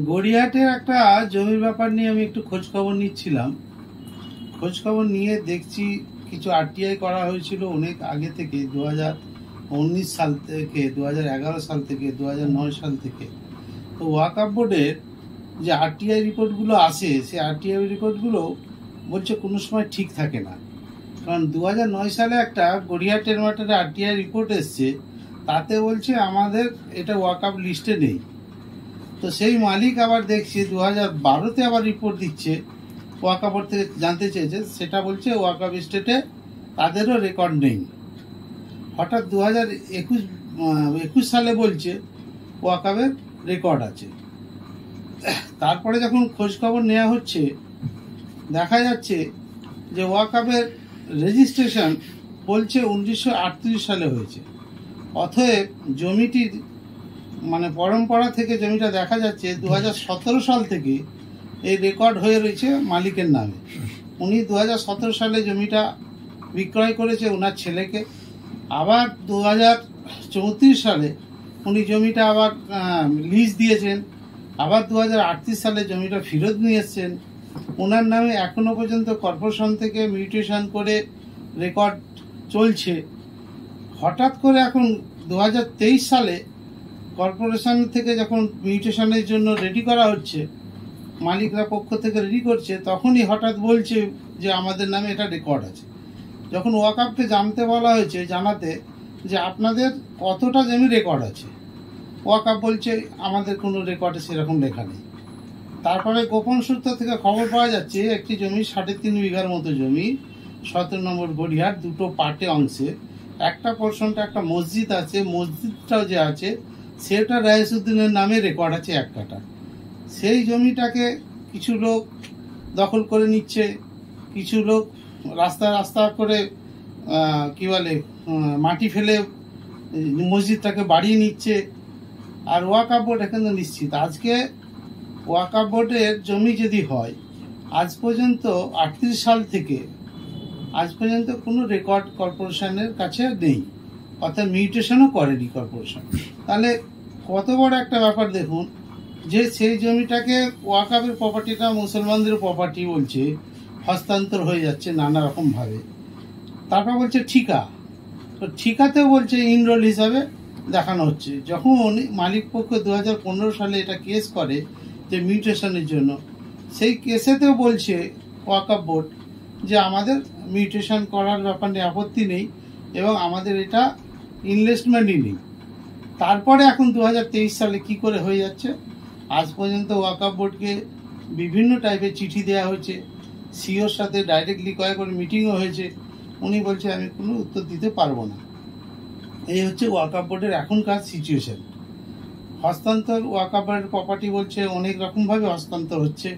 গড়িয়াহাটের একটা জমির ব্যাপার নিয়ে আমি একটু খোঁজ খবর নিচ্ছিলাম। খোঁজ খবর নিয়ে দেখছি কিছু আরটিআই করা হয়েছিল অনেক আগে থেকে, 2019 সাল থেকে, 2011 সাল থেকে, 2009 সাল থেকে। তো ওয়াকফ বোর্ডের যে আরটিআই রিপোর্টগুলো আসে, সেই আরটিআই রিপোর্টগুলো বলছে কোনো সময় ঠিক থাকে না। কারণ 2009 সালে একটা গড়িয়াহাটের ম্যাটারে আরটিআই রিপোর্ট এসছে, তাতে বলছে আমাদের এটা ওয়াকফ লিস্টে নেই। তো সেই মালিক আবার দেখছি 2012-তে আবার রিপোর্ট দিচ্ছে, ওয়াকফ বোর্ড থেকে জানতে চেয়েছে, সেটা বলছে ওয়াকফ স্টেটে তাদেরও রেকর্ড নেই। হঠাৎ 2021 সালে বলছে ওয়াকফের রেকর্ড আছে। তারপরে যখন খোঁজ খবর নেওয়া হচ্ছে, দেখা যাচ্ছে যে ওয়াকফের রেজিস্ট্রেশন বলছে 1938 সালে হয়েছে। অতএব জমিটির মানে পরম্পরা থেকে জমিটা দেখা যাচ্ছে 2017 সাল থেকে এই রেকর্ড হয়ে রয়েছে মালিকের নামে। উনি 2017 সালে জমিটা বিক্রয় করেছে ওনার ছেলেকে। আবার 2034 সালে উনি জমিটা আবার লিজ দিয়েছেন। আবার 2038 সালে জমিটা ফেরত নিয়ে এসছেন। ওনার নামে এখনো পর্যন্ত কর্পোরেশন থেকে মিউটেশন করে রেকর্ড চলছে। হঠাৎ করে এখন 2023 সালে কর্পোরেশন থেকে যখন মিউটেশনের জন্য রেডি করা হচ্ছে, মালিকরা পক্ষ থেকে রেডি করছে, তখনই হঠাৎ বলছে যে আমাদের নামে এটা রেকর্ড আছে। যখন ওয়াকফকে জানতে বলা হয়েছে, জানাতে যে আপনাদের কতটা জমি রেকর্ড আছে, ওয়াকফ বলছে আমাদের কোনো রেকর্ডে সেরকম লেখা নেই। তারপরে গোপন সূত্র থেকে খবর পাওয়া যাচ্ছে একটি জমি 3.5 বিঘার মতো জমি, 17 নম্বর গড়িয়াহাট, দুটো পার্টে অংশে। একটা পোর্শনটা একটা মসজিদ আছে, মসজিদটাও যে আছে সেটা রাইসুদ্দিনের নামে রেকর্ড আছে 1 কাঠা। সেই জমিটাকে কিছু লোক দখল করে নিচ্ছে, কিছু লোক রাস্তা করে কি বলে মাটি ফেলে মসজিদটাকে বাড়িয়ে নিচ্ছে। আর ওয়াকফ বোর্ড এখানে নিশ্চিত, আজকে ওয়াকফ বোর্ডের জমি যদি হয়, আজ পর্যন্ত 38 সাল থেকে আজ পর্যন্ত কোনো রেকর্ড কর্পোরেশনের কাছে নেই, অর্থাৎ মিউটেশনও করেনি কর্পোরেশন। তাহলে কত বড় একটা ব্যাপার দেখুন, যে সেই জমিটাকে ওয়াকফের প্রপার্টিটা মুসলমানদের প্রপার্টি বলছে, হস্তান্তর হয়ে যাচ্ছে নানা রকমভাবে। তারপর বলছে ঠিকা, তো ঠিকাতেও বলছে ইনরোল হিসাবে দেখানো হচ্ছে। যখন মালিক পক্ষ 2015 সালে এটা কেস করে যে মিউটেশনের জন্য, সেই কেসেতেও বলছে ওয়াকফ বোর্ড যে আমাদের মিউটেশন করার ব্যাপার নিয়ে আপত্তি নেই এবং আমাদের এটা ইনভেস্টমেন্টই নেই। তারপরে এখন 2023 সালে কি করে হয়ে যাচ্ছে, আজ পর্যন্ত ওয়াকফ বোর্ডকে বিভিন্ন টাইপের চিঠি দেওয়া হয়েছে, সিওর সাথে ডাইরেক্টলি কয়েকবার মিটিংও হয়েছে। উনি বলছে আমি কোনো উত্তর দিতে পারবো না। এই হচ্ছে ওয়াকফ বোর্ডের এখনকার সিচুয়েশন। হস্তান্তর ওয়াকফ বোর্ডের প্রপার্টি বলছে অনেক রকমভাবে হস্তান্তর হচ্ছে।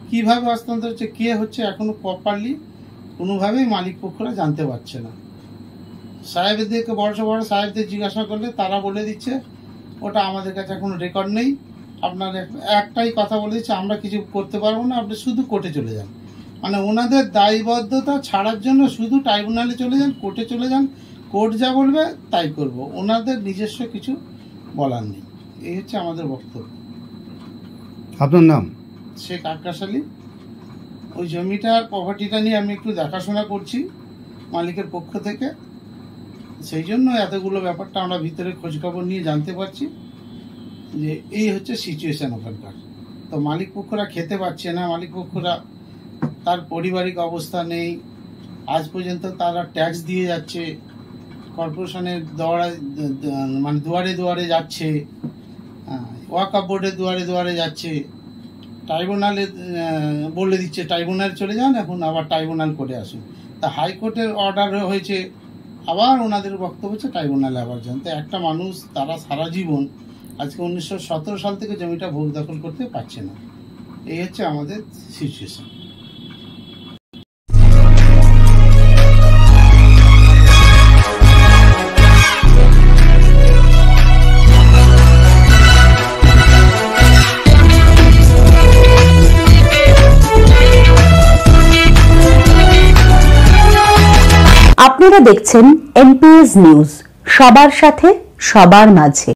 কিভাবে হস্তান্তর হচ্ছে, কে হচ্ছে, এখনো প্রপারলি কোনোভাবেই মালিক পক্ষরা জানতে পারছে না। সাহেবদেরকে বড় সাহেবদের জিজ্ঞাসা করলে তারা বলে দিচ্ছে ওটা আমাদের কাছে এখন রেকর্ড নেই। আপনার একটাই কথা বলে দিচ্ছে, আমরা কিছু করতে পারবো না, আপনি শুধু কোর্টে চলে যান। মানে ওনাদের দায়বদ্ধতা ছাড়ার জন্য শুধু ট্রাইব্যুনালে চলে যান, কোর্টে চলে যান, কোর্ট যা বলবে তাই করব, ওনাদের নিজস্ব কিছু বলার নেই। এই হচ্ছে আমাদের বক্তব্য। আপনার নাম? শেখ আকাশ আলী। ওই জমিটার প্রপার্টিটা নিয়ে আমি একটু দেখাশোনা করছি মালিকের পক্ষ থেকে, সেই জন্য এতগুলো ব্যাপারটা আমরা ভিতরে খোঁজখবর নিয়ে জানতে পারছি যে এই হচ্ছে সিচুয়েশন ওখানকার। তো মালিক পক্ষরা খেতে পাচ্ছে না, মালিক পক্ষরা তার পারিবারিক অবস্থা নেই, আজ পর্যন্ত তারা ট্যাক্স দিয়ে যাচ্ছে, কর্পোরেশনের মানে দুয়ারে দুয়ারে যাচ্ছে, ওয়াকফ বোর্ডের দুয়ারে দুয়ারে যাচ্ছে, ট্রাইব্যুনালে বলে দিচ্ছে ট্রাইব্যুনাল চলে যান, এখন আবার ট্রাইব্যুনাল করে আসুন। তা হাইকোর্টের অর্ডার হয়েছে, আবার ওনাদের বক্তব্য হচ্ছে ট্রাইব্যুনালে আবার যান। তো একটা মানুষ তারা সারা জীবন আজকে 1917 সাল থেকে জমিটা ভোগ দখল করতে পারছে না। এই হচ্ছে আমাদের সিচুয়েশন। আপনারা দেখছেন এনপিএস নিউজ, সবার সাথে সবার মাঝে।